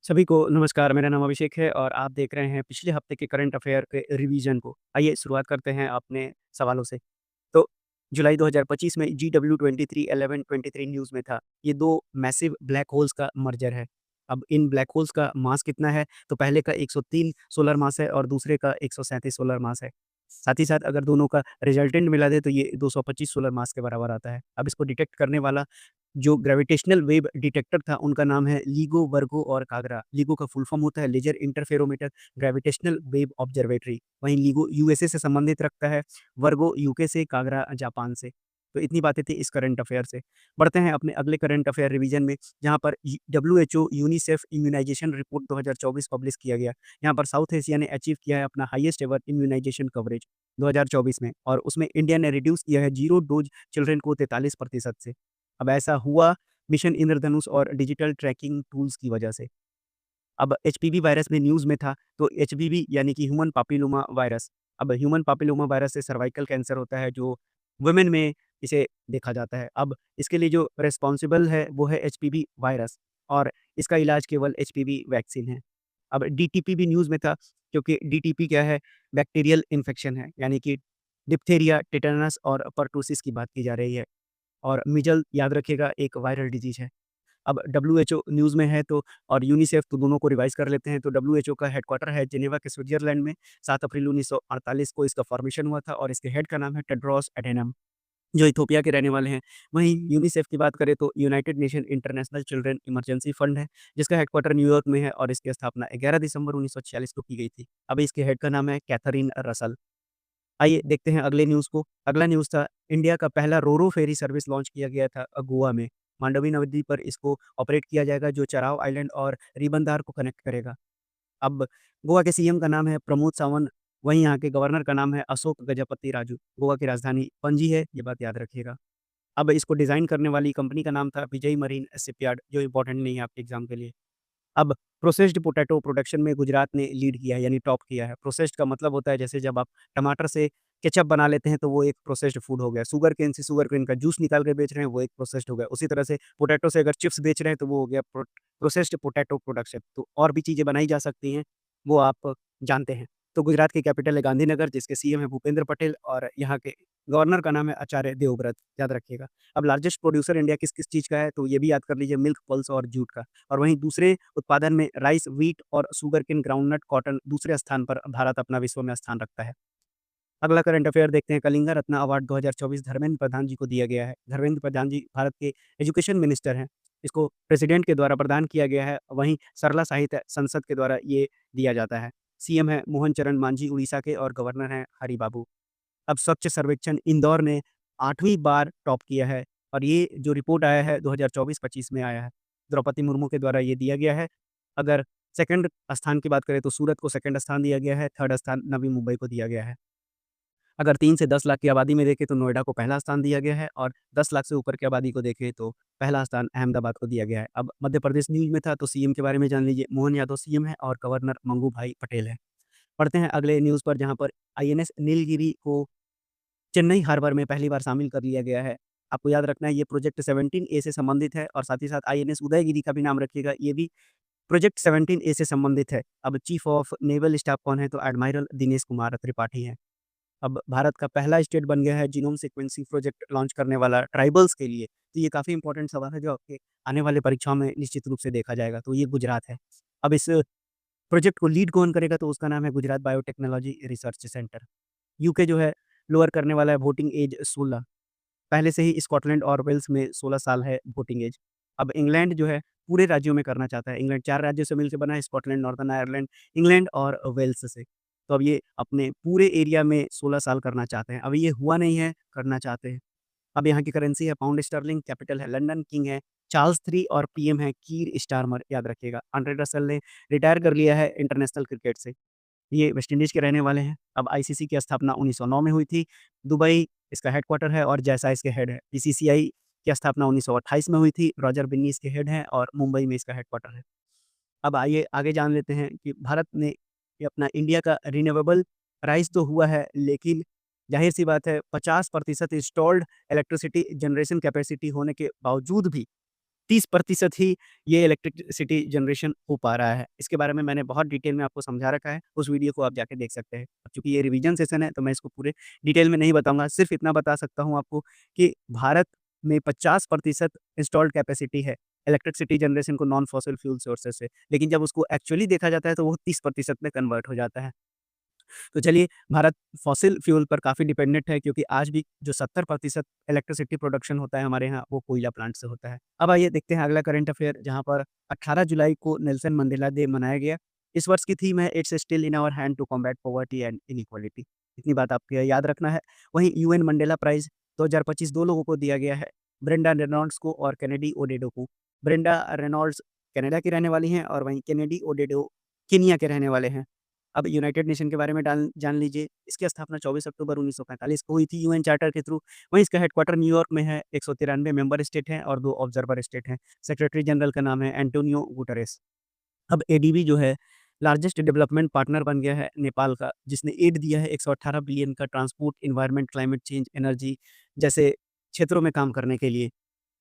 सभी को नमस्कार, मेरा नाम अभिषेक है और आप देख रहे हैं पिछले हफ्ते के करंट अफ़ेयर के रिवीजन को। आइए शुरुआत करते हैं अपने सवालों से। तो जुलाई 2025 में GW23 1123 न्यूज़ में था, ये 2 मैसिव ब्लैक होल्स का मर्जर है। अब इन ब्लैक होल्स का मास कितना है? तो पहले का 103 सोलर मास है और दूसरे का 137 सोलर मास है। साथ ही साथ अगर दोनों का रिजल्टेंट मिला दे तो ये 225 सोलर मास के बराबर आता है। अब इसको डिटेक्ट करने वाला जो ग्रेविटेशनल वेव डिटेक्टर था, उनका नाम है LIGO, वर्गो और कागरा। LIGO का फुल फॉर्म होता है laser interferometer gravitational wave observatory. वहीं LIGO यूएसए से संबंधित रखता है, वर्गो यूके से, कागरा जापान से। तो इतनी बातें थी इस करंट अफेयर से। बढ़ते हैं अपने अगले करंट अफेयर रिवीजन में, जहाँ पर WHO UNICEF immunization report 2024 publish किया गया। यहाँ पर साउथ एशिया ने अचीव किया है अपना हाईएस्ट एवर इम्यूनाइजेशन कवरेज 2024 में, और उसमें इंडिया ने रिड्यूस किया है जीरो डोज चिल्ड्रन को 43% से। अब ऐसा हुआ मिशन इंद्रधनुष और डिजिटल ट्रैकिंग टूल्स की वजह से। अब एचपीवी वायरस में न्यूज़ में था, तो एचपीवी यानी कि ह्यूमन पापिलोमा वायरस। अब ह्यूमन पापिलोमा वायरस से सर्वाइकल कैंसर होता है, जो वुमेन में इसे देखा जाता है। अब इसके लिए जो रिस्पॉन्सिबल है वो है एचपीवी वायरस, और इसका इलाज केवल एचपीवी वैक्सीन है। अब डीटीपी भी न्यूज़ में था, क्योंकि डीटीपी क्या है? बैक्टीरियल इन्फेक्शन है, यानी कि डिप्थीरिया, टेटनस और पर्टुसिस की बात की जा रही है। और मीज़ल याद रखिएगा एक वायरल डिज़ीज़ है। अब डब्ल्यूएचओ न्यूज़ में है, तो और यूनिसेफ, तो दोनों को रिवाइज़ कर लेते हैं। तो डब्ल्यूएचओ का हेडक्वार्टर है जेनेवा के स्विट्ज़रलैंड में। 7 अप्रैल 1948 को इसका फॉर्मेशन हुआ था और इसके हेड का नाम है टेड्रोस एडेनम, जो इथियोपिया के रहने वाले हैं। वहीं यूनिसेफ की बात करें तो United nation international children emergency fund है, जिसका हेडक्वार्टर न्यूयॉर्क में है और इसकी स्थापना 11 दिसंबर 1946 को की गई थी। अब इसके हेड का नाम है कैथरीन रसल। आइए देखते हैं अगले न्यूज़ को। अगला न्यूज़ था, इंडिया का पहला रो-रो फेरी सर्विस लॉन्च किया गया था गोवा में। मांडवी नदी पर इसको ऑपरेट किया जाएगा, जो चराव आइलैंड और रिबनदार को कनेक्ट करेगा। अब गोवा के सीएम का नाम है प्रमोद सावंत, वहीं यहाँ के गवर्नर का नाम है अशोक गजपति राजू। गोवा की राजधानी पणजी है, ये बात याद रखिएगा। अब इसको डिज़ाइन करने वाली कंपनी का नाम था विजय मरीन शिपयार्ड, जो इम्पोर्टेंट नहीं है आपके एग्ज़ाम के लिए। अब प्रोसेस्ड पोटैटो प्रोडक्शन में गुजरात ने लीड किया है, यानी टॉप किया है। प्रोसेस्ड का मतलब होता है जैसे जब आप टमाटर से केचअप बना लेते हैं, तो वो एक प्रोसेस्ड फूड हो गया। शुगर केन से शुगर केन का जूस निकाल के बेच रहे हैं, वो एक प्रोसेस्ड हो गया। उसी तरह से पोटैटो से अगर चिप्स बेच रहे हैं, तो वो हो गया प्रोसेस्ड पोटैटो प्रोडक्शन। तो और भी चीज़ें बनाई जा सकती हैं, वो आप जानते हैं। तो गुजरात की कैपिटल है गांधीनगर, जिसके सीएम है भूपेंद्र पटेल और यहाँ के गवर्नर का नाम है आचार्य देवव्रत, याद रखिएगा। अब लार्जेस्ट प्रोड्यूसर इंडिया किस-किस चीज़ का है, तो ये भी याद कर लीजिए, मिल्क, पल्स और जूट का। और वहीं दूसरे उत्पादन में राइस, व्हीट और शुगरकेन, ग्राउंडनट, कॉटन दूसरे स्थान पर भारत अपना विश्व में स्थान रखता है। अगला करंट अफेयर देखते हैं, कलिंगा रत्न अवार्ड 2024 धर्मेंद्र प्रधान जी को दिया गया है। धर्मेंद्र प्रधान जी भारत के एजुकेशन मिनिस्टर हैं। इसको प्रेसिडेंट के द्वारा प्रदान किया गया है, वहीं सरला साहित्य संसद के द्वारा ये दिया जाता है। सीएम है मोहन चरण मांझी उड़ीसा के और गवर्नर हैं हरिबाबू। अब स्वच्छ सर्वेक्षण इंदौर ने 8वीं बार टॉप किया है, और ये जो रिपोर्ट आया है 2024-25 में आया है। द्रौपदी मुर्मू के द्वारा ये दिया गया है। अगर सेकंड स्थान की बात करें तो सूरत को सेकंड स्थान दिया गया है, थर्ड स्थान नवी मुंबई को दिया गया है। अगर 3 से 10 लाख की आबादी में देखें तो नोएडा को पहला स्थान दिया गया है, और 10 लाख से ऊपर की आबादी को देखें तो पहला स्थान अहमदाबाद को दिया गया है। अब मध्य प्रदेश न्यूज़ में था, तो सीएम के बारे में जान लीजिए, मोहन यादव सीएम है और गवर्नर मंगू भाई पटेल हैं। पढ़ते हैं अगले न्यूज़ पर, जहाँ पर आईएनएस नीलगिरी को चेन्नई हार्बर में पहली बार शामिल कर लिया गया है। आपको याद रखना है ये प्रोजेक्ट 17 ए से संबंधित है, और साथ ही साथ आईएनएस उदयगिरी का भी नाम रखिएगा, ये भी प्रोजेक्ट 17 ए से संबंधित है। अब चीफ ऑफ नेवल स्टाफ कौन है? तो एडमिरल दिनेश कुमार त्रिपाठी हैं। अब भारत का पहला स्टेट बन गया है जीनोम सीक्वेंसिंग प्रोजेक्ट लॉन्च करने वाला ट्राइबल्स के लिए। तो ये काफ़ी इंपॉर्टेंट सवाल है, जो आपके आने वाले परीक्षाओं में निश्चित रूप से देखा जाएगा, तो ये गुजरात है। अब इस प्रोजेक्ट को लीड कौन करेगा? तो उसका नाम है Gujarat biotechnology research centre. UK जो है लोअर करने वाला है वोटिंग एज 16। पहले से ही स्कॉटलैंड और वेल्स में 16 साल है वोटिंग एज। अब इंग्लैंड जो है पूरे राज्यों में करना चाहता है। इंग्लैंड 4 राज्यों से मिलके बना है, स्कॉटलैंड, नॉर्दर्न आयरलैंड, इंग्लैंड और वेल्स से। तो अब ये अपने पूरे एरिया में 16 साल करना चाहते हैं। अभी ये हुआ नहीं है, करना चाहते हैं। अब यहाँ की करेंसी है पाउंड स्टर्लिंग, कैपिटल है लंदन, किंग है चार्ल्स 3 और पीएम है कीर स्टारमर, याद रखिएगा। आंद्रे रसेल ने रिटायर कर लिया है इंटरनेशनल क्रिकेट से। ये वेस्ट इंडीज़ के रहने वाले हैं। अब आईसीसी की स्थापना 1909 में हुई थी। दुबई इसका हेडक्वार्टर है और जैसा इसके हेड है। बीसीसीआई की स्थापना 1928 में हुई थी। रॉजर बिन्नी इसके हेड हैं और मुंबई में इसका हेडक्वार्टर है। अब आइए आगे जान लेते हैं कि भारत ने ये अपना इंडिया का रिन्यूएबल राइज़ तो हुआ है, लेकिन ज़ाहिर-सी बात है 50% इंस्टॉल्ड इलेक्ट्रिसिटी जनरेशन कैपेसिटी होने के बावजूद भी 30% ही ये इलेक्ट्रिसिटी जनरेशन हो पा रहा है। इसके बारे में मैंने बहुत डिटेल में आपको समझा रखा है, उस वीडियो को आप जाके देख सकते हैं। चूँकि ये रिवीजन सेशन है, तो मैं इसको पूरे डिटेल में नहीं बताऊँगा, सिर्फ़ इतना बता सकता हूँ आपको कि भारत में 50% इंस्टॉल्ड कैपेसिटी है इलेक्ट्रिसिटी जनरेशन को नॉन फॉसिल फ्यूल सोर्सेज़ से, लेकिन जब उसको एक्चुअली देखा जाता है, तो वो 30% में कन्वर्ट हो जाता है। तो चलिए, भारत फॉसिल फ्यूल पर काफ़ी डिपेंडेंट है क्योंकि आज भी जो 70% इलेक्ट्रिसिटी प्रोडक्शन होता है हमारे यहाँ, वो कोयला प्लांट से होता है। अब आइए देखते हैं अगला करंट अफेयर, जहाँ पर 18 जुलाई को नेल्सन मंडेला डे मनाया गया। इस वर्ष की थीम है it's still in our hand to combat poverty and inequality. इतनी बात आपको याद रखना है। वहीं यूएन मंडेला प्राइज़ 2025 2 लोगों को दिया गया है, ब्रेंडा रेनॉल्ड्स को और केनेडी ओडेडो को। ब्रेंडा रेनॉल्ड्स कनाडा की रहने वाली हैं और वहीं केनेडी ओडेडो केनिया के रहने वाले हैं। अब यूनाइटेड नेशन के बारे में जान लीजिए। इसकी स्थापना 24 अक्टूबर 1945 को हुई थी यूएन चार्टर के थ्रू। वहीं इसका हेडक्वार्टर न्यूयॉर्क में है। 193 मेंबर स्टेट हैं और 2 ऑब्जर्वर स्टेट हैं। सेक्रेटरी जनरल का नाम है एंटोनियो गुटेरेस। अब एडीबी जो है लार्जेस्ट डेवलपमेंट पार्टनर बन गया है नेपाल का, जिसने एड दिया है 118 बिलियन का transport, environment, climate change, energy जैसे क्षेत्रों में काम करने के लिए।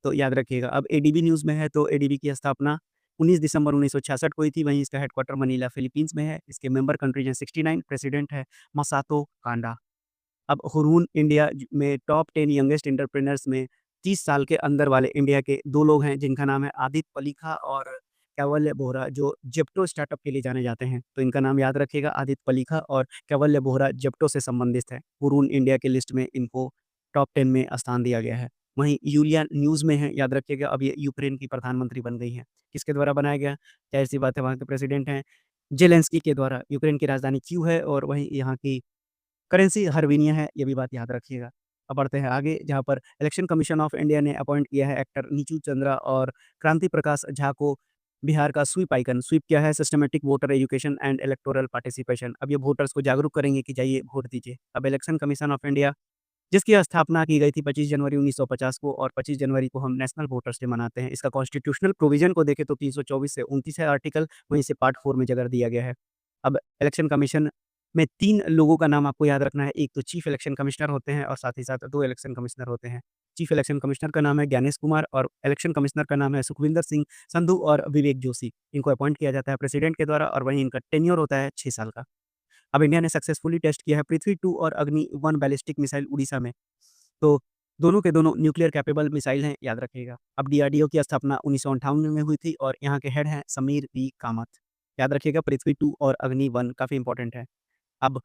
तो याद रखिएगा। अब एडीबी न्यूज़ में है तो एडीबी की स्थापना 19 दिसंबर 1966 को हुई थी। वहीं इसका हेडक्वार्टर मनीला फिलीपींस में है। इसके मेंबर कंट्रीज़ हैं 69, प्रेसिडेंट है मसातो कांडा। अब हुरून इंडिया में टॉप 10 यंगेस्ट एंटरप्रेन्योर्स में 30 साल के अंदर वाले इंडिया के 2 लोग हैं, जिनका नाम है आदित्य पलीखा और कैवल्य बोहरा, जो ज़ेप्टो स्टार्टअप के लिए जाने जाते हैं। तो इनका नाम याद रखिएगा, आदित्य पलीखा और कैवल्य बोहरा ज़ेप्टो से संबंधित है। हुरून इंडिया की लिस्ट में इनको टॉप 10 में स्थान दिया गया है। वहीं यूलिया न्यूज़ में है, याद रखिएगा। अब ये यूक्रेन की प्रधानमंत्री बन गई हैं। किसके द्वारा बनाया गया? ज़ाहिर-सी बात है, वहाँ के प्रेसिडेंट हैं ज़ेलेंस्की के द्वारा। यूक्रेन की राजधानी कीव है और वहीं यहाँ की करेंसी हर्विनिया है, ये भी बात याद रखिएगा। अब बढ़ते हैं आगे, जहाँ पर इलेक्शन कमीशन ऑफ इंडिया ने अपॉइंट किया है एक्टर नीतू चंद्रा और क्रांति प्रकाश झा को बिहार का स्वीप आइकन। स्वीप क्या है? Systematic voter education and electoral participation. अब ये वोटर्स को जागरूक करेंगे कि जाइए वोट दीजिए। अब इलेक्शन कमीशन ऑफ इंडिया, जिसकी स्थापना की गई थी 25 जनवरी 1950 को, और 25 जनवरी को हम नेशनल वोटर्स डे मनाते हैं। इसका कॉन्स्टिट्यूशनल प्रोविज़न को देखें तो 324 से 29 है आर्टिकल, वहीं इसे पार्ट 4 में जगह दिया गया है। अब इलेक्शन कमीशन में 3 लोगों का नाम आपको याद रखना है। एक तो चीफ इलेक्शन कमिश्नर होते हैं और साथ ही साथ 2 इलेक्शन कमिश्नर होते हैं। चीफ इलेक्शन कमिश्नर का नाम है ज्ञानेश कुमार और इलेक्शन कमिश्नर का नाम है सुखविंदर सिंह संधू और विवेक जोशी। इनको अपॉइंट किया जाता है प्रेसिडेंट के द्वारा और वहीं इनका टेन्योर होता है 6 साल का। अब इंडिया ने सक्सेसफुली टेस्ट किया है पृथ्वी 2 और अग्नि 1 बैलिस्टिक मिसाइल उड़ीसा में। तो दोनों के दोनों न्यूक्लियर कैपेबल मिसाइल हैं, याद रखिएगा। अब डीआरडीओ की स्थापना 1958 में हुई थी और यहाँ के हेड हैं समीर बी कामत। याद रखिएगा, पृथ्वी 2 और अग्नि 1 काफ़ी इंपॉर्टेंट है। अब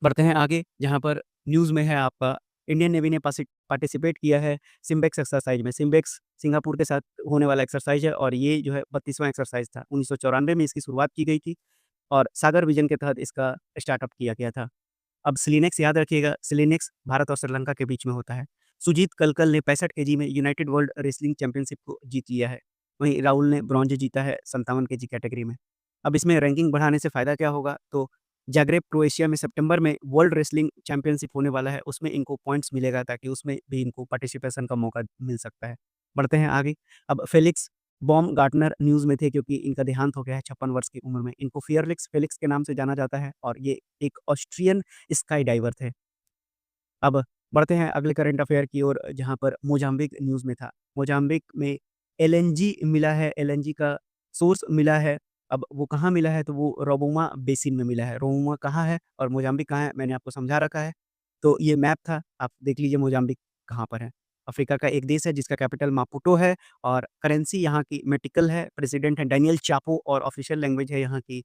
बढ़ते हैं आगे, जहाँ पर न्यूज़ में है आपका इंडियन नेवी ने पार्टिसिपेट किया है सिम्बेक्स एक्सरसाइज में। सिम्बेक्स सिंगापुर के साथ होने वाला एक्सरसाइज है और ये जो है 32वां एक्सरसाइज था। 1994 में इसकी शुरुआत की गई थी और सागर विजन के तहत इसका स्टार्टअप किया गया था। अब सिलिनेक्स याद रखिएगा, सिलिनेक्स भारत और श्रीलंका के बीच में होता है। सुजीत कलकल ने 65 केजी में यूनाइटेड वर्ल्ड रेसलिंग चैंपियनशिप को जीत लिया है। वहीं राहुल ने ब्रॉन्ज जीता है 57 केजी कैटेगरी में। अब इसमें रैंकिंग बढ़ाने से फ़ायदा क्या होगा? तो जाग्रेब, क्रोएशिया में सितंबर में वर्ल्ड रेसलिंग चैंपियनशिप होने वाला है, उसमें इनको पॉइंट्स मिलेगा ताकि उसमें भी इनको पार्टिसिपेशन का मौका मिल सकता है। बढ़ते हैं आगे। अब फेलिक्स बॉमगार्टनर न्यूज़ में थे क्योंकि इनका देहांत हो गया है 56 वर्ष की उम्र में। इनको फियरलेस फेलिक्स के नाम से जाना जाता है और ये एक ऑस्ट्रियन स्काई डाइवर थे। अब बढ़ते हैं अगले करंट अफेयर की ओर, जहाँ पर मोज़ाम्बिक न्यूज़ में था। मोज़ाम्बिक में एलएनजी मिला है, एलएनजी का सोर्स मिला है। अब वो कहाँ मिला है? तो वो रोबोमा बेसिन में मिला है। रोबोमा कहाँ है और मोज़ाम्बिक कहाँ है? मैंने आपको समझा रखा है। तो ये मैप था, आप देख लीजिए मोज़ाम्बिक कहाँ पर है। अफ्रीका का एक देश है जिसका कैपिटल मापुटो है और करेंसी यहाँ की मेटिकल है। प्रेसिडेंट है डैनियल चापो और ऑफ़िशियल लैंग्वेज है यहाँ की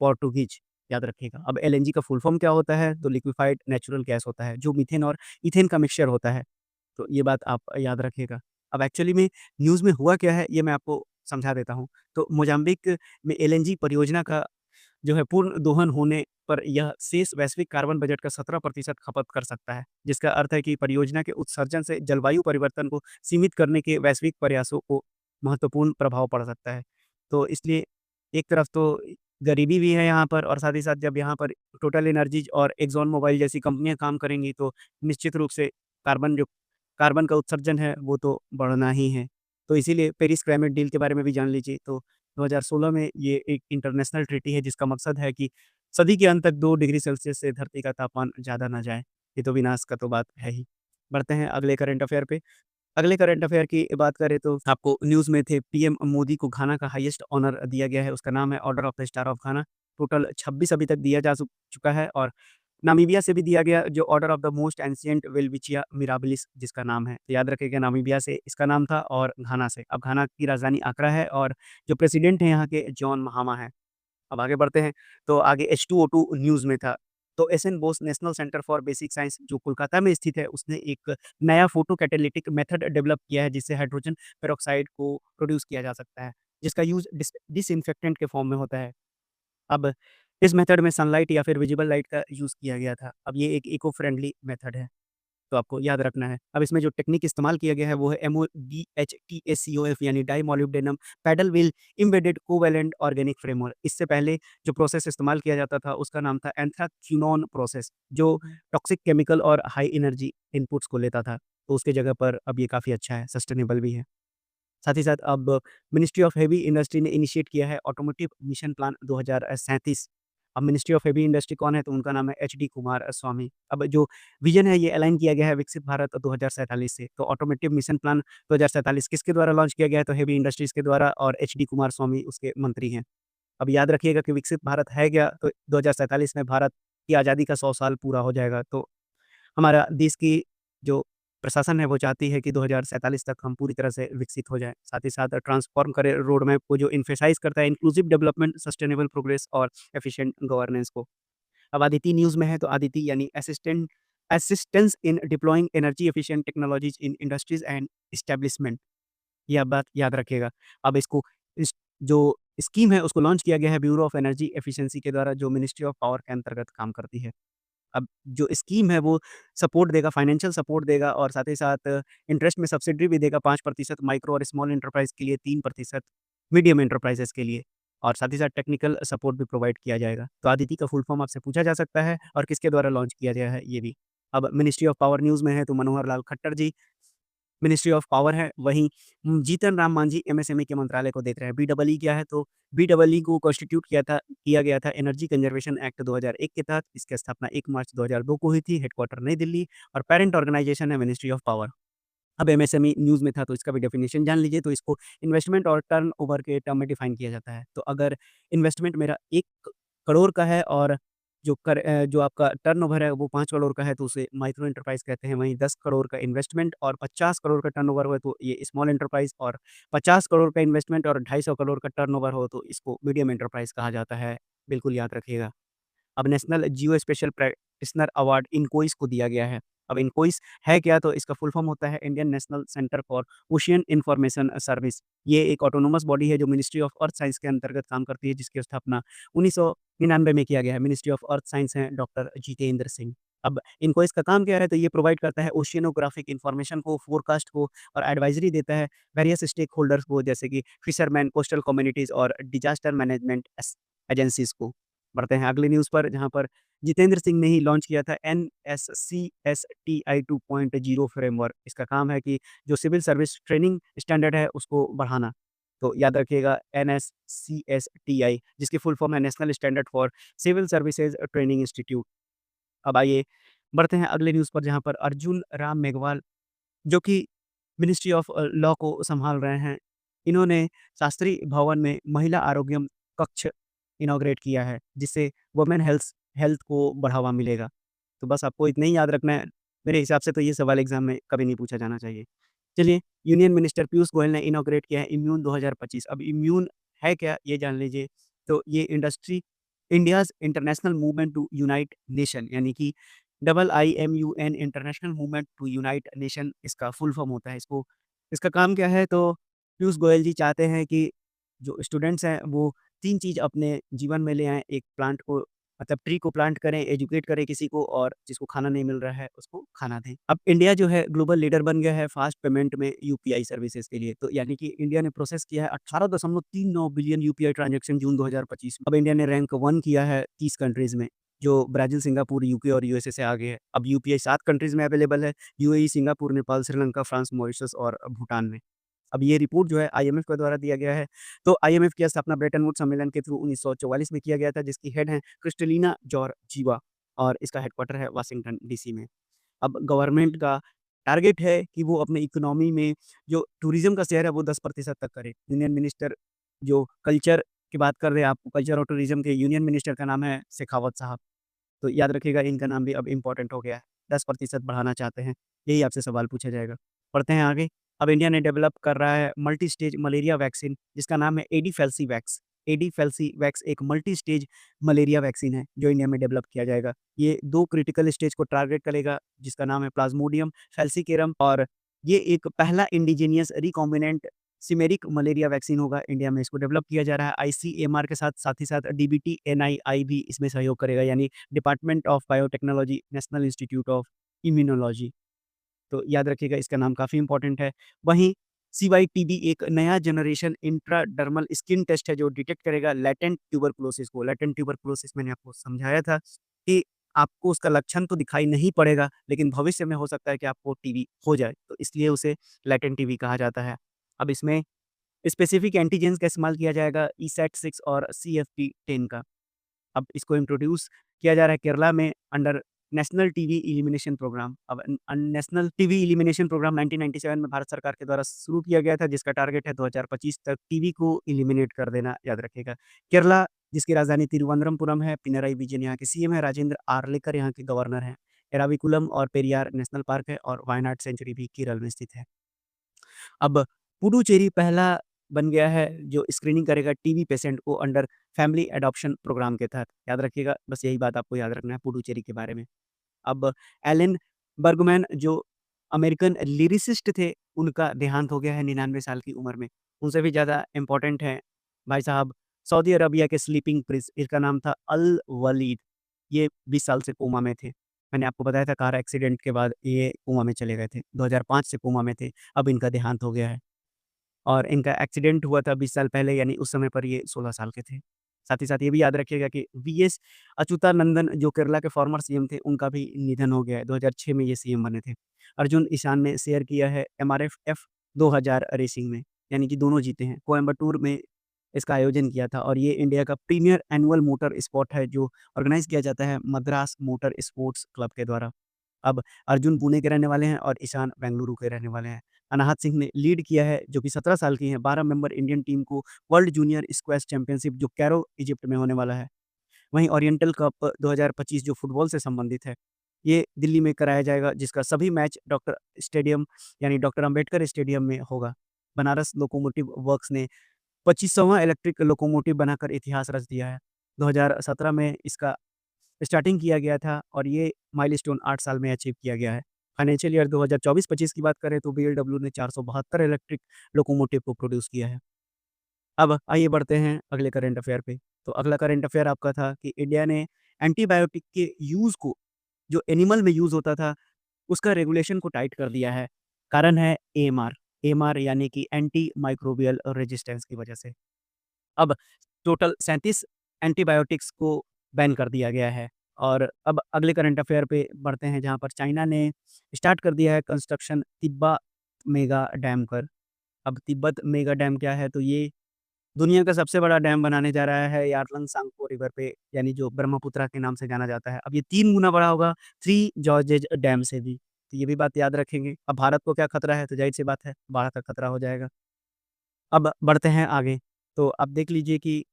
पोर्टुगीज़। याद रखिएगा। अब एलएनजी का फुल फॉर्म क्या होता है? तो लिक्विफाइड नेचुरल गैस होता है, जो मीथेन और ईथेन का मिक्सचर होता है। तो ये बात आप याद रखिएगा। अब एक्चुअली में न्यूज़ में हुआ क्या है, ये मैं आपको समझा देता हूँ। तो मोज़ाम्बिक में एलएनजी परियोजना का जो है पूर्ण दोहन होने पर यह शेष वैश्विक कार्बन बजट का 17% खपत कर सकता है, जिसका अर्थ है कि परियोजना के उत्सर्जन से जलवायु परिवर्तन को सीमित करने के वैश्विक प्रयासों को महत्वपूर्ण प्रभाव पड़ सकता है। तो इसलिए एक तरफ तो गरीबी भी है यहाँ पर और साथ ही साथ जब यहाँ पर टोटल एनर्जीज़ और एक्सॉन मोबाइल जैसी कंपनियाँ काम करेंगी तो निश्चित रूप से कार्बन जो कार्बन का उत्सर्जन है वो तो बढ़ना ही है। तो इसीलिए पेरिस क्लाइमेट डील के बारे में भी जान लीजिए। तो 2016 में ये एक इंटरनेशनल ट्रीटी है जिसका मकसद है कि सदी के अंत तक 2 डिग्री सेल्सियस से धरती का तापमान ज़्यादा ना जाए। ये तो विनाश का तो बात है ही। बढ़ते हैं अगले करंट अफेयर पे। अगले करंट अफेयर की बात करें तो आपको न्यूज़ में थे पीएम मोदी को घाना का हाईएस्ट ऑनर दिया गया है, उसका नाम है order of the star of Ghana. Total 26 अभी तक दिया जा चुका है और नामीबिया से भी दिया गया जो order of the most ancient Welwitschia mirabilis जिसका नाम है। तो याद रखिएगा नामीबिया से इसका नाम था और घाना से। अब घाना की राजधानी अक्रा है और जो प्रेसिडेंट हैं यहाँ के जॉन महामा हैं। अब आगे बढ़ते हैं, तो आगे H2O2 न्यूज़ में था। तो S N Bose national centre for basic science जो कोलकाता में स्थित है, उसने एक नया फोटो कैटालिटिक मेथड डेवलप किया है, जिससे हाइड्रोजन पेरोक्साइड को प्रोड्यूस किया जा सकता है, जिसका यूज़ डिसइंफेक्टेंट के फॉर्म में होता है। अब इस मेथड में सनलाइट या फिर विजिबल लाइट का यूज़ किया गया था। अब ये एक इको फ्रेंडली मेथड है। तो आपको याद रखना है। अब इसमें जो टेक्नीक इस्तेमाल किया गया है वो है MODHTACOF यानी di molybdenum paddle wheel embedded covalent organic framework. इससे पहले जो प्रोसेस इस्तेमाल किया जाता था उसका नाम था एंथ्राक्विनोन प्रोसेस जो टॉक्सिक केमिकल और हाई एनर्जी इनपुट्स को लेता था। तो उसकी जगह पर अब ये काफ़ी अच्छा है, सस्टेनेबल भी है। साथ ही साथ अब मिनिस्ट्री ऑफ हेवी इंडस्ट्री ने इनिशिएट किया है ऑटोमोटिव मिशन प्लान 2037। अब मिनिस्ट्री ऑफ हेवी इंडस्ट्री कौन है? तो उनका नाम है एचडी कुमार स्वामी। अब जो विज़न है ये अलाइन किया गया है विकसित भारत 2047 से। तो ऑटोमोटिव मिशन प्लान 2047 किसके द्वारा लॉन्च किया गया है? तो हेवी इंडस्ट्रीज़ के द्वारा और एचडी कुमार स्वामी उसके मंत्री हैं। अब याद रखिएगा कि विकसित भारत है क्या? तो 2047 में भारत की आज़ादी का 100 साल पूरा हो जाएगा। तो हमारा देश की जो प्रशासन है वो चाहती है कि 2047 तक हम पूरी तरह से विकसित हो जाएँ। साथ ही साथ ट्रांसफ़ॉर्म करें रोड मैप को जो एम्फसाइज़ करता है इंक्लूसिव डेवलपमेंट, सस्टेनेबल प्रोग्रेस और एफिशिएंट गवर्नेंस को। अब अदिति न्यूज़ में है तो अदिति यानी assistance in deploying energy efficient technologies in industries and establishment. ये आप बात याद रखिएगा। अब इसको इस जो स्कीम है उसको लॉन्च किया गया है ब्यूरो ऑफ एनर्जी एफिशिएंसी के द्वारा जो मिनिस्ट्री ऑफ पावर के अंतर्गत काम करती है। अब जो स्कीम है वो सपोर्ट देगा, फाइनेंशियल सपोर्ट देगा और साथ ही साथ इंटरेस्ट में सब्सिडी भी देगा 5% माइक्रो और स्मॉल एंटरप्राइज़ के लिए, 3% मीडियम एंटरप्राइजेज़ के लिए और साथ ही साथ टेक्निकल सपोर्ट भी प्रोवाइड किया जाएगा। तो अदिति का फुल फॉर्म आपसे पूछा जा सकता है और किसके द्वारा लॉन्च किया गया है ये भी। अब मिनिस्ट्री ऑफ पावर न्यूज़ में है तो मनोहर लाल खट्टर जी मिनिस्ट्री ऑफ पावर है, वहीं जीतन राम मांझी एमएसएमई के मंत्रालय को देख रहे हैं। बीईई क्या है? तो बीईई को कॉन्स्टिट्यूट किया गया था एनर्जी कंजर्वेशन एक्ट 2001 के तहत। इसकी स्थापना 1 मार्च 2002 को हुई थी, हेडक्वार्टर नई दिल्ली और पेरेंट ऑर्गेनाइजेशन है मिनिस्ट्री ऑफ पावर। अब एमएसएमई न्यूज़ में था तो इसका भी डेफिनिशन जान लीजिए, तो इसको इन्वेस्टमेंट और टर्नओवर के टर्म में डिफाइन किया जाता है। तो अगर इन्वेस्टमेंट मेरा 1 करोड़ का है और जो आपका टर्नओवर है वो 5 करोड़ का है तो उसे माइक्रो एंटरप्राइज़ कहते हैं। वहीं 10 करोड़ का इन्वेस्टमेंट और 50 करोड़ का टर्नओवर हो तो ये स्मॉल एंटरप्राइज़ और 50 करोड़ का इन्वेस्टमेंट और 250 करोड़ का टर्नओवर हो तो इसको मीडियम एंटरप्राइज़ कहा जाता है। बिल्कुल याद रखिएगा। अब national geospatial practitioner award INCOIS को दिया गया है। अब इनकोइस है क्या? तो इसका फुल फॉर्म होता है Indian national centre for ocean information service. ये एक ऑटोनोमस बॉडी है जो मिनिस्ट्री ऑफ अर्थ साइंस के अंतर्गत काम करती है जिसकी स्थापना 1999 में किया गया है। मिनिस्ट्री ऑफ अर्थ साइंस हैं डॉक्टर जितेंद्र सिंह। अब इनकोइस का काम क्या है? तो ये प्रोवाइड करता है ओशियनोग्राफिक इन्फॉर्मेशन को, फोरकास्ट को और एडवाइजरी देता है वेरियस स्टेक होल्डर्स को जैसे कि फिशरमैन, कोस्टल कम्युनिटीज़ और डिजास्टर मैनेजमेंट एजेंसीज़ को। बढ़ते हैं अगली न्यूज़ पर जहाँ पर जितेंद्र सिंह ने ही लॉन्च किया था एनएससीएसटीआई 2.0 फ्रेमवर्क। इसका काम है कि जो सिविल सर्विस ट्रेनिंग स्टैंडर्ड है उसको बढ़ाना। तो याद रखिएगा एनएससीएसटीआई जिसकी फुल फॉर्म है national standard for civil services training institute. अब आइए बढ़ते हैं अगले न्यूज़ पर जहाँ पर अर्जुन राम मेघवाल जो कि मिनिस्ट्री ऑफ लॉ को सँभाल रहे हैं। इन्होंने शास्त्री भवन में महिला आरोग्यम कक्ष इनॉग्रेट किया है, जिससे वुमेन हेल्थ हेल्थ को बढ़ावा मिलेगा। तो बस आपको इतना ही याद रखना है। मेरे हिसाब से तो ये सवाल एग्ज़ाम में कभी नहीं पूछा जाना चाहिए। चलिए, यूनियन मिनिस्टर पीयूष गोयल ने इनॉग्रेट किया है इम्यून 2025। अब इम्यून है क्या? ये जान लीजिए। तो ये India's international movement to unite nation यानी कि IIMUN international movement to unite nation इसका फुल फॉर्म होता है। इसका काम क्या है? तो पीयूष गोयल जी चाहते हैं कि जो स्टूडेंट्स हैं वो 3 चीज़ अपने जीवन में ले आएँ। एक प्लांट को मतलब ट्री को प्लांट करें, एजुकेट करें किसी को और जिसको खाना नहीं मिल रहा है उसको खाना दें। अब इंडिया जो है ग्लोबल लीडर बन गया है फास्ट पेमेंट में यूपीआई सर्विसेज़ के लिए। तो यानी कि इंडिया ने प्रोसेस किया है 18.39 बिलियन यूपीआई ट्रांज़ैक्शन जून 2025 में। अब इंडिया ने रैंक 1 किया है 30 कंट्रीज़ में, जो ब्राज़ील, सिंगापुर, यूके और यूएसए से आगे है। अब यूपीआई 7 कंट्रीज़ में अवेलेबल है, UAE, Singapore, Nepal, Sri Lanka, France, Mauritius और भूटान में। अब ये रिपोर्ट जो है आईएमएफ के द्वारा दिया गया है। तो आईएमएफ की स्थापना ब्रेटन वुड्स सम्मेलन के थ्रू 1944 में किया गया था जिसकी हेड हैं क्रिस्टलिना जॉर्जिवा और इसका हेडक्वार्टर है वाशिंगटन डीसी में। अब गवर्नमेंट का टारगेट है कि वो अपने इकोनॉमी में जो टूरिज़्म का शेयर है वो 10% तक करे। यूनियन मिनिस्टर जो कल्चर की बात कर रहे हैं, आपको कल्चर और टूरिज़्म के यूनियन मिनिस्टर का नाम है शेखावत साहब। तो याद रखिएगा इनका नाम भी अब इम्पोर्टेंट हो गया है। 10% बढ़ाना चाहते हैं, यही आपसे सवाल पूछा जाएगा। पढ़ते हैं आगे। अब इंडिया ने डेवलप कर रहा है मल्टी स्टेज मलेरिया वैक्सीन जिसका नाम है एडीफेल्सीवैक्स। एडीफेल्सीवैक्स एक मल्टी स्टेज मलेरिया वैक्सीन है जो इंडिया में डेवलप किया जाएगा। ये 2 क्रिटिकल स्टेज को टारगेट करेगा जिसका नाम है प्लाज्मोडियम फैल्सिकेरम और ये एक पहला इंडिजीनियस रिकॉम्बिनेंट सिमेरिक मलेरिया वैक्सीन होगा। इंडिया में इसको डेवलप किया जा रहा है आईसीएमआर के साथ ही साथ डीबीटी, एनआईआई भी इसमें सहयोग करेगा यानी department of biotechnology, national institute of immunology. तो याद रखिएगा इसका नाम काफ़ी इम्पोर्टेंट है। वहीं सीवाईटीबी एक नया जनरेशन इंट्राडर्मल स्किन टेस्ट है जो डिटेक्ट करेगा लैटेंट ट्यूबरकुलोसिस को। लैटेंट ट्यूबरकुलोसिस मैंने आपको समझाया था कि आपको उसका लक्षण तो दिखाई नहीं पड़ेगा, लेकिन भविष्य में हो सकता है कि आपको टीबी हो जाए, तो इसलिए उसे लैटेंट टीबी कहा जाता है। अब इसमें स्पेसिफिक एंटीजेन्स का इस्तेमाल किया जाएगा ईसैट-6 और सीएफपी-10 का। अब इसको इंट्रोड्यूस किया जा रहा है केरला में under national TB elimination programme. अब नेशनल टीबी एलिमिनेशन प्रोग्राम 1997 में भारत सरकार के द्वारा शुरू किया गया था जिसका टारगेट है 2025 तक टीबी को एलिमिनेट कर देना, याद रखिएगा। केरला जिसकी राजधानी तिरुवनंतपुरम है, पिनराई विजयन यहाँ के सीएम है, राजेंद्र आर्लेकर यहाँ के गवर्नर हैं। एराविकुलम और पेरियार नेशनल पार्क है और वायनाड सेंचुरी भी केरल में स्थित है। अब पुडुचेरी पहला बन गया है जो स्क्रीनिंग करेगा टीबी पेशेंट को अंडर फैमिली एडॉप्शन प्रोग्राम के तहत। याद रखिएगा, बस यही बात आपको याद रखना है पुडुचेरी के बारे में। अब एलन बर्गमैन जो अमेरिकन लिरिसिस्ट थे, उनका देहांत हो गया है 99 साल की उम्र में। उनसे भी ज़्यादा इम्पोर्टेंट हैं भाई साहब सऊदी अरबिया के स्लीपिंग प्रिंस, इसका नाम था अल वलीद। ये 20 साल से कोमा में थे। मैंने आपको बताया था कार एक्सीडेंट के बाद ये कोमा में चले गए थे। 2005 से कोमा में थे, अब इनका देहांत हो गया है। और इनका एक्सीडेंट हुआ था 20 साल पहले यानी उस समय पर ये 16 साल के थे। साथ ही साथ ये भी याद रखिएगा कि वीएस अच्युतानंदन जो केरला के फॉर्मर सीएम थे, उनका भी निधन हो गया है। 2006 में ये सीएम बने थे। अर्जुन ईशान ने शेयर किया है एमआरएफ एफ 2000 रेसिंग में, यानी कि दोनों जीते हैं। कोयंबटूर में इसका आयोजन किया था और ये इंडिया का प्रीमियर एनुअल मोटर स्पोर्ट है जो ऑर्गेनाइज़ किया जाता है मद्रास मोटर स्पोर्ट्स क्लब के द्वारा। अब अर्जुन पुणे के रहने वाले हैं और ईशान बेंगलुरु के रहने वाले हैं। अनाहत सिंह ने लीड किया है जो कि 17 साल की हैं, 12 मेंबर इंडियन टीम को वर्ल्ड जूनियर स्क्वैश चैंपियनशिप जो कैरो इजिप्ट में होने वाला है। वहीं ओरिएंटल कप 2025 जो फुटबॉल से संबंधित है, ये दिल्ली में कराया जाएगा जिसका सभी मैच डॉक्टर स्टेडियम यानी डॉक्टर अंबेडकर स्टेडियम में होगा। बनारस लोकोमोटिव वर्क्स ने 25वाँ इलेक्ट्रिक लोकोमोटिव बनाकर इतिहास रच दिया है। 2017 में इसका स्टार्टिंग किया गया था और ये माइलस्टोन 8 साल में अचीव किया गया है। फाइनेंशियल ईयर 2024-25 की बात करें तो बीएलडब्ल्यू ने 472 इलेक्ट्रिक लोकोमोटिव को प्रोड्यूस किया है। अब आइए बढ़ते हैं अगले करंट अफेयर पे। तो अगला करंट अफेयर आपका था कि इंडिया ने एंटीबायोटिक के यूज़ को जो एनिमल में यूज़ होता था, उसका रेगुलेशन को टाइट कर दिया है। कारण है एएमआर, एएमआर यानी कि एंटी माइक्रोबियल रेजिस्टेंस की वजह से। अब टोटल 37 एंटीबायोटिक्स को बैन कर दिया गया है। और अब अगले करंट अफेयर पे बढ़ते हैं जहाँ पर चाइना ने स्टार्ट कर दिया है कंस्ट्रक्शन तिब्बत मेगा डैम पर। अब तिब्बत मेगा डैम क्या है? तो ये दुनिया का सबसे बड़ा डैम बनाने जा रहा है यारलंग सांगपो रिवर पे, यानी जो ब्रह्मपुत्रा के नाम से जाना जाता है। अब ये 3 गुना बड़ा होगा थ्री जॉर्जेस डैम से भी। तो ये भी बात याद रखेंगे। अब भारत को क्या खतरा है? तो ज़ाहिर-सी बात है बाढ़ का खतरा हो जाएगा। अब बढ़ते हैं आगे। तो आप देख लीजिए कि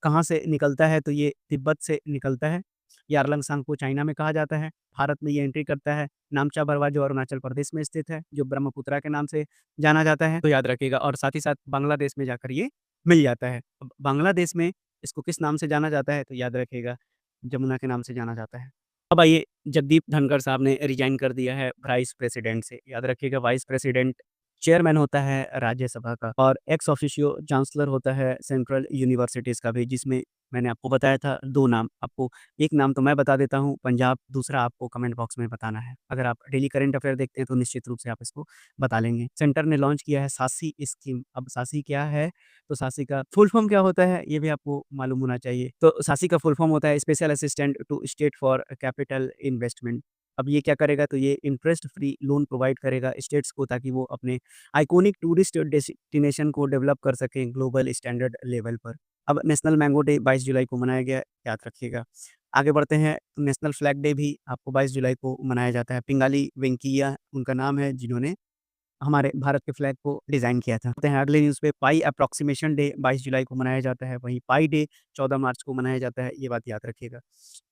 कहाँ से निकलता है, तो ये तिब्बत से निकलता है। यारलंगसांग को चाइना में कहा जाता है। भारत में ये एंट्री करता है नामचा बरवा जो अरुणाचल प्रदेश में स्थित है, जो ब्रह्मपुत्रा के नाम से जाना जाता है, तो याद रखिएगा। और साथ ही साथ बांग्लादेश में जाकर ये मिल जाता है। अब बांग्लादेश में इसको किस नाम से जाना जाता है? तो याद रखिएगा जमुना के नाम से जाना जाता है। अब आइए जगदीप धनखड़ साहब ने रिज़ाइन कर दिया है वाइस प्रेसिडेंट से। याद रखिएगा वाइस प्रेसिडेंट चेयरमैन होता है राज्यसभा का और एक्स ऑफिशियो चांसलर होता है सेंट्रल यूनिवर्सिटीज़ का भी, जिसमें मैंने आपको बताया था 2 नाम। आपको एक नाम तो मैं बता देता हूँ पंजाब, दूसरा आपको कमेंट बॉक्स में बताना है। अगर आप डेली करंट अफेयर देखते हैं तो निश्चित रूप से आप इसको बता लेंगे। सेंटर ने लॉन्च किया है सासी स्कीम। अब सासी क्या है? तो सासी का फुल फॉर्म क्या होता है? ये भी आपको मालूम होना चाहिए। तो सासी का फुल फॉर्म होता है special assistant to state for capital investment. अब ये क्या करेगा? तो ये इंटरेस्ट फ्री लोन प्रोवाइड करेगा स्टेट्स को ताकि वो अपने आइकॉनिक टूरिस्ट डेस्टिनेशन को डेवलप कर सकें ग्लोबल स्टैंडर्ड लेवल पर। अब नेशनल मैंगो डे 22 जुलाई को मनाया गया, याद रखिएगा। आगे बढ़ते हैं, नेशनल फ्लैग डे भी आपको 22 जुलाई को मनाया जाता है। पिंगाली वेंकैया उनका नाम है जिन्होंने हमारे भारत के फ्लैग को डिज़ाइन किया था। आते हैं अगले न्यूज़ पे, पाई एप्रोक्सीमेशन डे 22 जुलाई को मनाया जाता है, वहीं पाई डे 14 मार्च को मनाया जाता है, ये बात याद रखिएगा।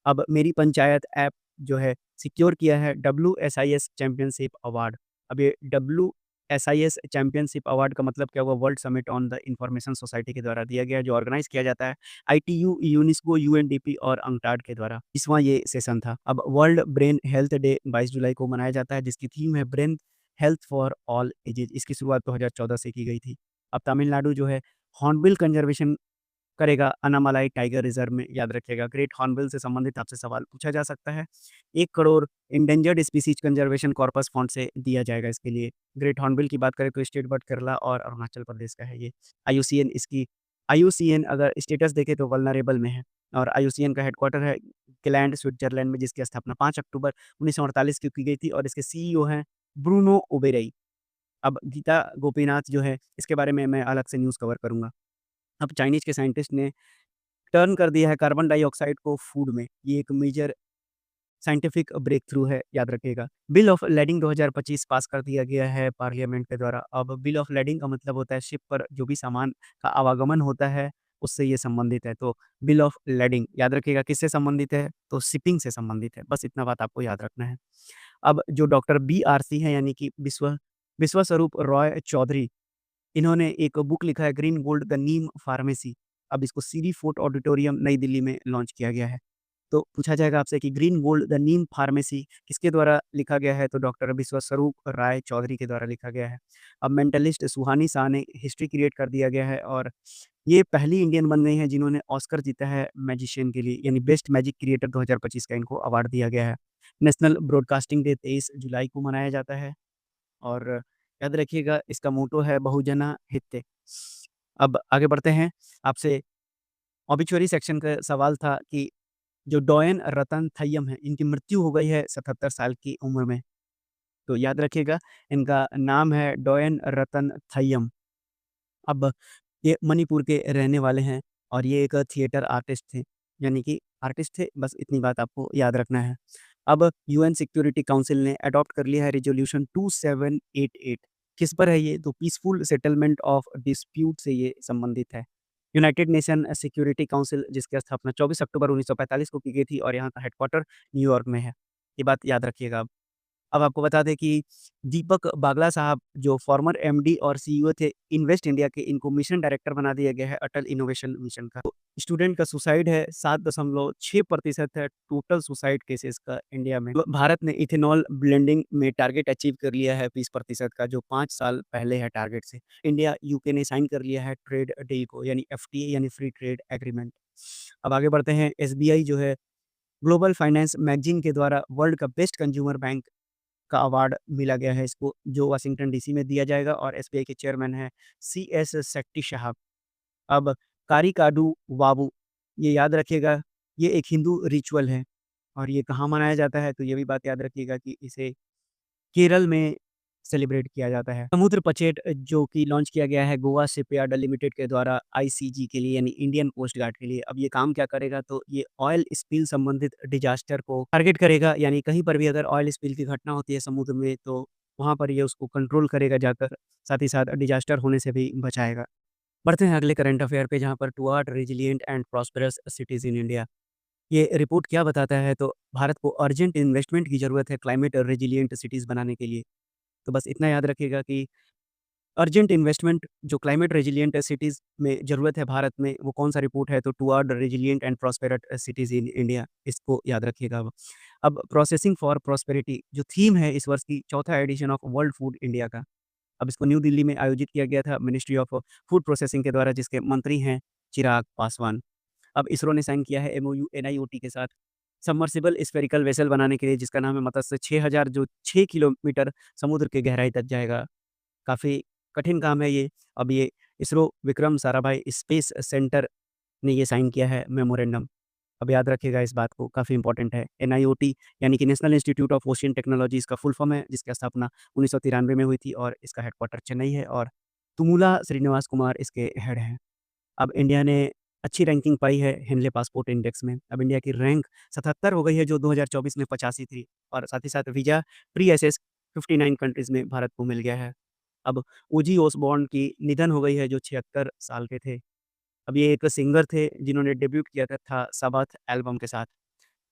अब मेरी पंचायत ऐप जो है सिक्योर किया है WSIS चैंपियनशिप अवार्ड। अब ये WSIS चैंपियनशिप अवार्ड का मतलब क्या हुआ? World summit on the information society के द्वारा दिया गया है, जो ऑर्गेनाइज़ किया जाता है ITU, यूनेस्को, UNDP और अंकटाड के द्वारा। 20वां ये सेशन था। अब वर्ल्ड ब्रेन हेल्थ डे 22 जुलाई को मनाया जाता है, जिसकी थीम है brain health for all edges. इसकी शुरुआत 2014 से की गई थी। अब तमिलनाडु जो है हॉर्नबिल कंजर्वेशन करेगा अनामालाई टाइगर रिजर्व में, याद रखिएगा। ग्रेट हॉर्नबिल से संबंधित आपसे सवाल पूछा जा सकता है। 1 crore endangered species conservation corpus fund से दिया जाएगा इसके लिए। ग्रेट हॉर्नबिल की बात करें तो स्टेट बर्ड केरला और अरुणाचल प्रदेश का है ये। IUCN अगर स्टेटस देखें तो वल्नरेबल में है, और IUCN का हेडक्वार्टर है ग्लैंड, स्विट्जरलैंड में, जिसकी स्थापना 5 अक्टूबर 1948 को की गई थी, और इसके CEO हैं ब्रूनो ओबेरई। अब गीता गोपीनाथ जो है, इसके बारे में मैं अलग से न्यूज़ कवर करूँगा। अब चाइनीज़ के साइंटिस्ट ने टर्न कर दिया है कार्बन डाइऑक्साइड को फूड में, ये एक मेजर साइंटिफिक ब्रेक थ्रू है, याद रखिएगा। बिल ऑफ लैडिंग 2025 पास कर दिया गया है पार्लियामेंट के द्वारा। अब बिल ऑफ लैडिंग का मतलब होता है शिप पर जो भी सामान का आवागमन होता है, उससे ये संबंधित है। तो बिल ऑफ लैडिंग याद रखिएगा किससे संबंधित है? तो शिपिंग से संबंधित है। बस इतना बात आपको याद रखना है। अब जो डॉक्टर BRC हैं, यानी कि विश्वस्वरूप रॉय चौधरी, इन्होंने एक बुक लिखा है green gold the Neem pharmacy. अब इसको सीरी फोर्ट ऑडिटोरियम नई दिल्ली में लॉन्च किया गया है। तो पूछा जाएगा आपसे कि green gold the Neem pharmacy किसके द्वारा लिखा गया है? तो डॉक्टर विश्वस्वरूप राय चौधरी के द्वारा लिखा गया है। अब मेंटलिस्ट सुहानी शाह ने हिस्ट्री क्रिएट कर दिया गया है, और ये पहली इंडियन बन गई हैं जिन्होंने ऑस्कर जीता है मैजिशियन के लिए, यानी बेस्ट मैजिक क्रिएटर 2025 का इनको अवार्ड दिया गया है। नेशनल ब्रॉडकास्टिंग डे 23 जुलाई को मनाया जाता है, और याद रखिएगा इसका मोटो है बहुजना हिते। अब आगे बढ़ते हैं, आपसे ऑबिचुअरी सेक्शन का सवाल था कि जो डोयन रतन थय्यम है, इनकी मृत्यु हो गई है 77 साल की उम्र में। तो याद रखिएगा इनका नाम है डोयन रतन थय्यम। अब ये मणिपुर के रहने वाले हैं, और ये एक थिएटर आर्टिस्ट थे, यानी कि आर्टिस्ट थे, बस इतनी बात आपको याद रखना है। अब यूएन सिक्योरिटी काउंसिल ने अडॉप्ट कर लिया है रिज़ोल्यूशन 2788। किस पर है ये? तो पीसफुल सेटलमेंट ऑफ डिस्प्यूट से ये संबंधित है। यूनाइटेड नेशन सिक्योरिटी काउंसिल, जिसकी स्थापना 24 अक्टूबर 1945 को की गई थी, और यहाँ का हेडक्वार्टर न्यूयॉर्क में है। ये बात याद रखिएगा आप। अब आपको बता दें कि दीपक बागला साहब जो फॉर्मर एमडी और सीईओ थे इन्वेस्ट इंडिया के, इनको मिशन डायरेक्टर बना दिया गया है अटल इनोवेशन मिशन का। तो स्टूडेंट का सुसाइड है 7.6% है टोटल सुसाइड केसेस का इंडिया में। तो भारत ने इथेनॉल ब्लेंडिंग में टारगेट अचीव कर लिया है 20% का, जो 5 साल पहले है टारगेट से। इंडिया यूके ने साइन कर लिया है ट्रेड डील को, यानी FTA यानी फ्री ट्रेड एग्रीमेंट। अब आगे बढ़ते हैं, SBI जो है ग्लोबल फाइनेंस मैगजीन के द्वारा वर्ल्ड का बेस्ट कंज्यूमर बैंक का अवार्ड मिला गया है इसको, जो वाशिंगटन डीसी में दिया जाएगा, और एसबीआई के चेयरमैन हैं CS शेट्टी साहब। अब कारिकाडू वावू, ये याद रखिएगा, ये एक हिंदू रिचुअल है, और ये कहाँ मनाया जाता है? तो ये भी बात याद रखिएगा कि इसे केरल में सेलिब्रेट किया जाता है। समुद्र पचेट जो कि लॉन्च किया गया है गोवा शिपयार्ड लिमिटेड के द्वारा ICG के लिए, यानी इंडियन कोस्ट गार्ड के लिए। अब ये काम क्या करेगा? तो ये ऑयल स्पिल संबंधित डिजास्टर को टारगेट करेगा, यानी कहीं पर भी अगर ऑयल स्पिल की घटना होती है समुद्र में, तो वहाँ पर ये उसको कंट्रोल करेगा जाकर, साथ ही साथ डिजास्टर होने से भी बचाएगा। बढ़ते हैं अगले करंट अफेयर पे, जहाँ पर toward resilient and prosperous cities in India. ये रिपोर्ट क्या बताता है? तो भारत को अर्जेंट इन्वेस्टमेंट की ज़रूरत है क्लाइमेट रेजिलिएंट सिटीज़ बनाने के लिए। तो बस इतना याद रखिएगा कि अर्जेंट इन्वेस्टमेंट जो क्लाइमेट रेजिलिएंट सिटीज़ में ज़रूरत है भारत में, वो कौन-सा रिपोर्ट है? तो toward resilient and prosperous cities in India, इसको याद रखिएगा अब। अब प्रोसेसिंग फॉर प्रॉस्पेरिटी जो थीम है इस वर्ष की चौथा edition of world food India का। अब इसको न्यू दिल्ली में आयोजित किया गया था मिनिस्ट्री ऑफ फूड प्रोसेसिंग के द्वारा, जिसके मंत्री हैं चिराग पासवान। अब इसरो ने साइन किया है MOU NIOT के साथ सबमर्सिबल स्फेरिकल वेसल बनाने के लिए, जिसका नाम है मत्स्य 6000, जो 6 किलोमीटर समुद्र की गहराई तक जाएगा। काफ़ी कठिन काम है ये। अब ये इसरो विक्रम साराभाई स्पेस सेंटर ने ये साइन किया है मेमोरेंडम। अब याद रखिएगा इस बात को, काफ़ी इंपॉर्टेंट है। NIOT यानी कि national institute of ocean technology इसका फुल फॉर्म है, जिसकी स्थापना 1993 में हुई थी, और इसका हेडक्वार्टर चेन्नई है, और तुमुला श्रीनिवास कुमार इसके हेड हैं। अब इंडिया ने अच्छी रैंकिंग पाई है हेनले पासपोर्ट इंडेक्स में। अब इंडिया की रैंक 77 हो गई है जो 2024 में 85 थी और साथ ही साथ वीज़ा फ्री एक्सेस 59 कंट्रीज़ में भारत को मिल गया है। अब ओजी ऑसबॉर्न की निधन हो गई है जो 76 साल के थे। अब ये एक सिंगर थे जिन्होंने डेब्यूट किया था साबाथ एल्बम के साथ।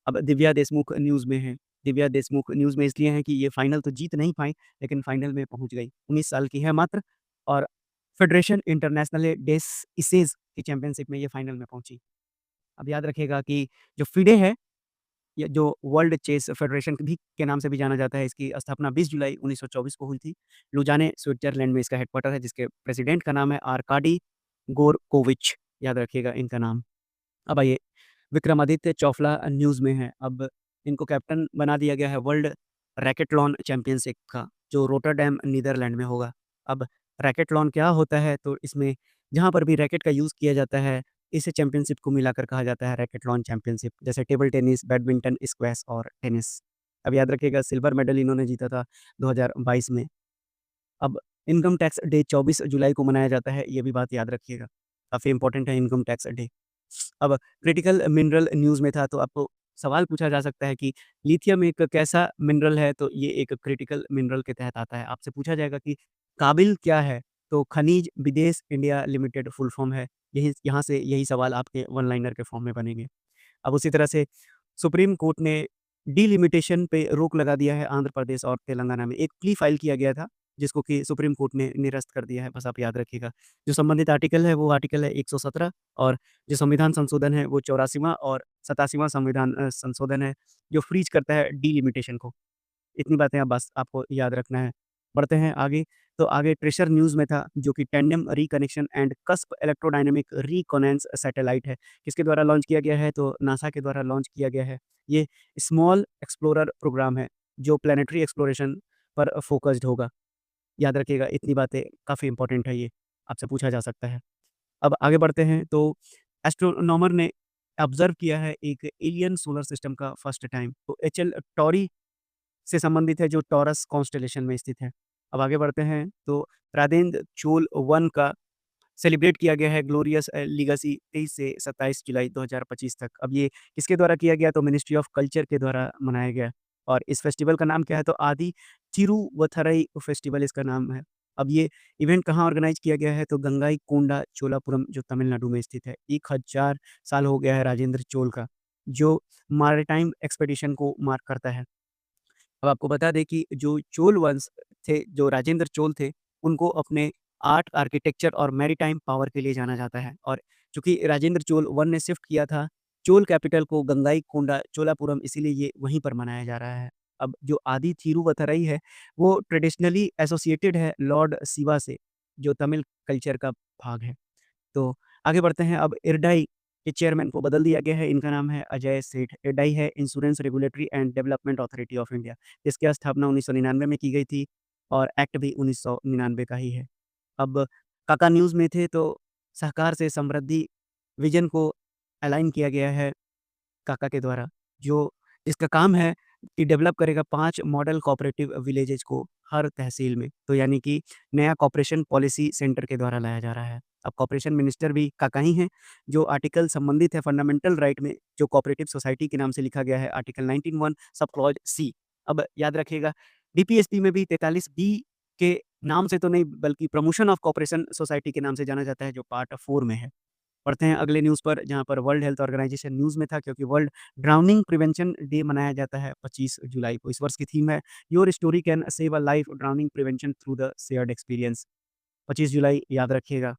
अब दिव्या देशमुख न्यूज़ में हैं। दिव्या देशमुख न्यूज़ में इसलिए हैं कि ये फाइनल तो जीत नहीं पाईं, लेकिन फाइनल में पहुँच गई। 19 साल की है मात्र और फेडरेशन इंटरनेशनले डेस इसेज की चैंपियनशिप में ये फाइनल में पहुँची। अब याद रखिएगा कि जो फिडे है, ये जो वर्ल्ड चेस फेडरेशन भी के नाम से भी जाना जाता है, इसकी स्थापना 20 जुलाई 1924 को हुई थी। लुजाने, स्विट्ज़रलैंड में इसका हेडक्वार्टर है, जिसके प्रेसिडेंट का नाम है आर्काडी गोरकोविच, याद रखिएगा इनका नाम। अब आइए विक्रमादित्य चौफला न्यूज़ में हैं। अब इनको कैप्टन बना दिया गया है वर्ल्ड रैकेटलॉन चैंपियनशिप का, जो रोटरडैम नीदरलैंड में होगा। अब रैकेटलॉन क्या होता है? तो इसमें जहाँ पर भी रैकेट का यूज़ किया जाता है, इस चैंपियनशिप को मिलाकर कहा जाता है रैकेटलॉन चैंपियनशिप, जैसे टेबल टेनिस, बैडमिंटन, स्क्वैश और टेनिस। अब याद रखिएगा सिल्वर मेडल इन्होंने जीता था 2022 में। अब इनकम टैक्स डे 24 जुलाई को मनाया जाता है, ये भी बात याद रखिएगा। काफ़ी इम्पोर्टेंट है इनकम टैक्स डे। अब क्रिटिकल मिनरल न्यूज़ में था तो आपको सवाल पूछा जा सकता है कि लिथियम एक कैसा मिनरल है? तो ये एक क्रिटिकल मिनरल के तहत आता है। आपसे पूछा जाएगा कि काबिल क्या है? तो खनिज विदेश इंडिया लिमिटेड फुल फॉर्म है। यही यहाँ से यही सवाल आपके वन लाइनर के फॉर्म में बनेंगे। अब उसी तरह से सुप्रीम कोर्ट ने डिलिमिटेशन पे रोक लगा दिया है आंध्र प्रदेश और तेलंगाना में। एक प्ली फाइल किया गया था, जिसको कि सुप्रीम कोर्ट ने निरस्त कर दिया है, बस आप याद रखिएगा। जो संबंधित आर्टिकल है, वो आर्टिकल है 117 और जो संविधान संशोधन है, वो 84वाँ और 87वाँ संविधान संशोधन है, जो फ्रीज़ करता है डिलिमिटेशन को। इतनी बातें अब बस आपको याद रखना है। बढ़ते हैं आगे, तो आगे ट्रेशर न्यूज़ में था जो कि tandem reconnection and cusp electrodynamic reconnaissance satellite है। किसके द्वारा लॉन्च किया गया है? तो नासा के द्वारा लॉन्च किया गया है। ये स्मॉल एक्सप्लोरर प्रोग्राम है, जो प्लैनेटरी एक्सप्लोरेशन पर फ़ोकस्ड होगा। याद रखिएगा इतनी बातें काफ़ी इम्पोर्टेंट है ये, आपसे पूछा जा सकता है। अब आगे बढ़ते हैं तो एस्ट्रोनॉमर ने ऑब्ज़र्व किया है एक एलियन सोलर सिस्टम का फर्स्ट टाइम। तो एचएल टॉरी से संबंधित है जो टॉरस कॉन्स्टेलेशन में स्थित है। अब आगे बढ़ते हैं तो रादेंद्र चोल 1 का सेलिब्रेट किया गया है ग्लोरियस लीगेसी 23 से 27 जुलाई 2025 तक। अब ये किसके द्वारा किया गया? तो मिनिस्ट्री ऑफ कल्चर के द्वारा मनाया गया और इस फेस्टिवल का नाम क्या है? तो आदि तिरुवथरई फेस्टिवल इसका नाम है। अब ये इवेंट कहाँ ऑर्गेनाइज़ किया गया है? तो गंगाईकोंडा चोलापुरम जो तमिलनाडु में स्थित है। 1000 साल हो गया है राजेंद्र चोल का, जो मैरीटाइम एक्सपीडिशन को मार्क करता है। अब आपको बता दें कि जो चोल वंश थे, जो राजेंद्र चोल थे, उनको अपने आर्ट, आर्किटेक्चर और मैरीटाइम पावर के लिए जाना जाता है और चूँकि राजेंद्र चोल वन ने शिफ्ट किया था चोल कैपिटल को गंगाईकोंडा चोलापुरम, इसीलिए ये वहीं पर मनाया जा रहा है। अब जो आदि थिरुवथरई है, वो ट्रेडिशनली एसोसिएटेड है लॉर्ड शिवा से, जो तमिल कल्चर का भाग है। तो आगे बढ़ते हैं अब इरडाई के चेयरमैन को बदल दिया गया है, इनका नाम है अजय सेठ। इरडाई है insurance regulatory and development authority of India, जिसकी स्थापना 1999 में की गई थी और एक्ट भी 1999 का ही है। अब काका न्यूज़ में थे तो सहकार से समृद्धि विज़न को अलाइन किया गया है काका के द्वारा, जो इसका काम है कि डेवलप करेगा 5 मॉडल कोऑपरेटिव विलेजेज़ को हर तहसील में। तो यानी कि नया कोऑपरेशन पॉलिसी सेंटर के द्वारा लाया जा रहा है। अब कोऑपरेशन मिनिस्टर भी काका ही हैं, जो आर्टिकल संबंधित है फंडामेंटल राइट में, जो कोऑपरेटिव सोसाइटी के नाम से लिखा गया है आर्टिकल 19(1) सब क्लॉज़ सी। अब याद रखिएगा डीपीएसपी में भी 43 बी के नाम से तो नहीं बल्कि प्रमोशन ऑफ कोऑपरेशन सोसाइटी के नाम से जाना जाता है, जो पार्ट 4 में है। पढ़ते हैं अगले न्यूज़ पर जहाँ पर वर्ल्ड हेल्थ ऑर्गेनाइजेशन न्यूज़ में था क्योंकि वर्ल्ड ड्राउनिंग प्रिवेंशन डे मनाया जाता है 25 जुलाई को। इस वर्ष की थीम है your story can save a life drowning prevention through the shared experience. 25 जुलाई याद रखिएगा।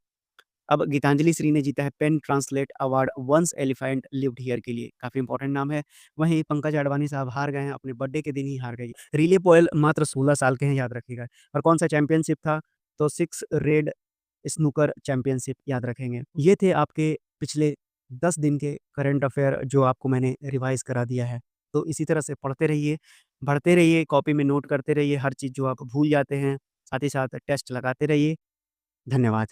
अब गीतांजलि श्री ने जीता है pen translate award once elephant lived here के लिए, काफ़ी इंपॉर्टेंट नाम है। वहीं पंकज अडवाणी साहब हार गए हैं, अपने बर्थडे के दिन ही हार गए। रिले पोयल मात्र 16 साल के हैं, याद रखिएगा। और कौन-सा चैंपियनशिप था? तो 6 रेड स्नूकर चैंपियनशिप, याद रखेंगे। ये थे आपके पिछले 10 दिन के करंट अफ़ेयर जो आपको मैंने रिवाइज़ करा दिया है। तो इसी तरह से पढ़ते रहिए, बढ़ते रहिए, कॉपी में नोट करते रहिए हर चीज़ जो आप भूल जाते हैं। साथ ही साथ टेस्ट लगाते रहिए। धन्यवाद।